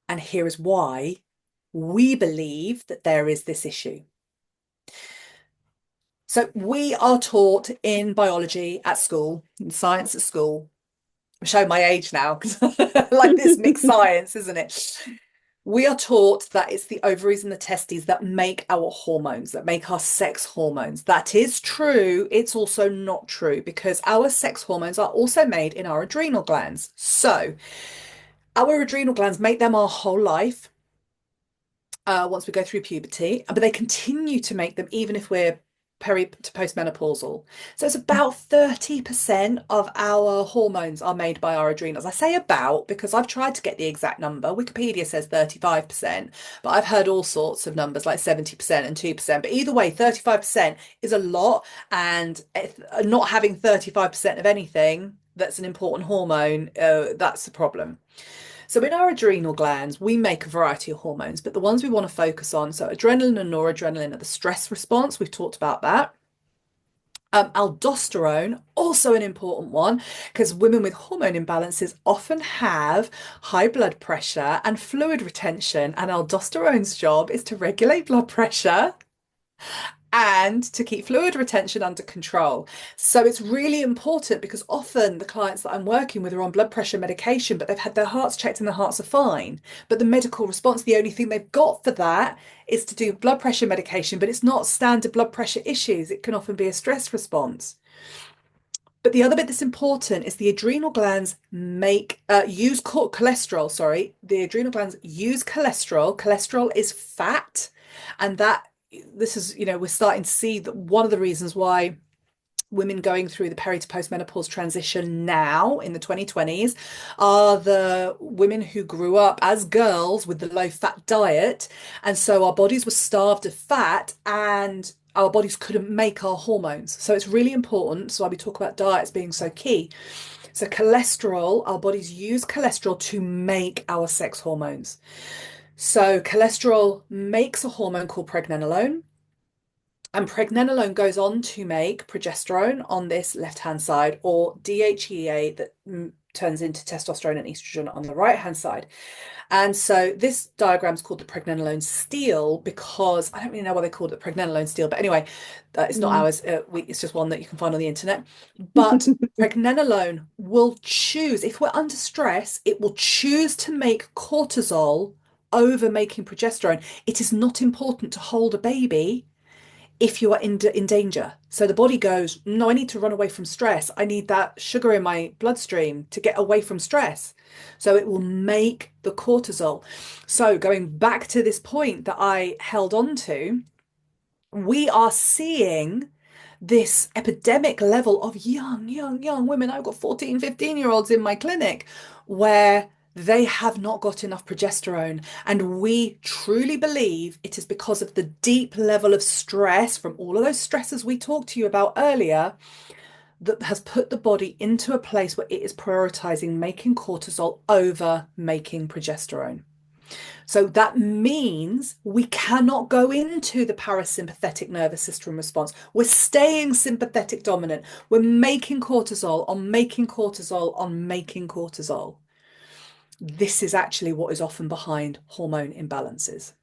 And here is why we believe that there is this issue. So we are taught in biology at school, in science at school. I'm showing my age now because like this mixed science, isn't it? We are taught that it's the ovaries and the testes that make our hormones, that make our sex hormones. That is true. It's also not true because our sex hormones are also made in our adrenal glands. So our adrenal glands make them our whole life. Once we go through puberty, but they continue to make them even if we're peri to postmenopausal. So it's about 30% of our hormones are made by our adrenals. I say about because I've tried to get the exact number. Wikipedia says 35%, but I've heard all sorts of numbers like 70% and 2%. But either way, 35% is a lot. And not having 35% of anything that's an important hormone, that's the problem. So in our adrenal glands, we make a variety of hormones, but the ones we want to focus on, so adrenaline and noradrenaline are the stress response. We've talked about that. Aldosterone, also an important one, because women with hormone imbalances often have high blood pressure and fluid retention, and aldosterone's job is to regulate blood pressure and to keep fluid retention under control. So it's really important because often the clients that I'm working with are on blood pressure medication, but they've had their hearts checked and their hearts are fine. But the medical response, the only thing they've got for that is to do blood pressure medication, but it's not standard blood pressure issues. It can often be a stress response. But the other bit that's important is the adrenal glands use cholesterol, sorry. The adrenal glands use cholesterol. Cholesterol is fat, and that this is, we're starting to see that one of the reasons why women going through the peri to postmenopause transition now in the 2020s are the women who grew up as girls with the low fat diet. And so our bodies were starved of fat and our bodies couldn't make our hormones. So it's really important. So why we talk about diets being so key. So cholesterol, our bodies use cholesterol to make our sex hormones. So cholesterol makes a hormone called pregnenolone. And pregnenolone goes on to make progesterone on this left-hand side, or DHEA that turns into testosterone and estrogen on the right-hand side. And so this diagram is called the pregnenolone steel because I don't really know why they called it pregnenolone steel, but anyway, it's not Mm. ours. It's just one that you can find on the internet. But pregnenolone will choose, if we're under stress, it will choose to make cortisol over making progesterone. It is not important to hold a baby if you are in danger. So the body goes, no, I need to run away from stress. I need that sugar in my bloodstream to get away from stress. So it will make the cortisol. So going back to this point that I held on to, we are seeing this epidemic level of young women. I've got 14, 15-year-olds in my clinic where they have not got enough progesterone. And we truly believe it is because of the deep level of stress from all of those stresses we talked to you about earlier that has put the body into a place where it is prioritizing making cortisol over making progesterone. So that means we cannot go into the parasympathetic nervous system response. We're staying sympathetic dominant. We're making cortisol on making cortisol on making cortisol. This is actually what is often behind hormone imbalances.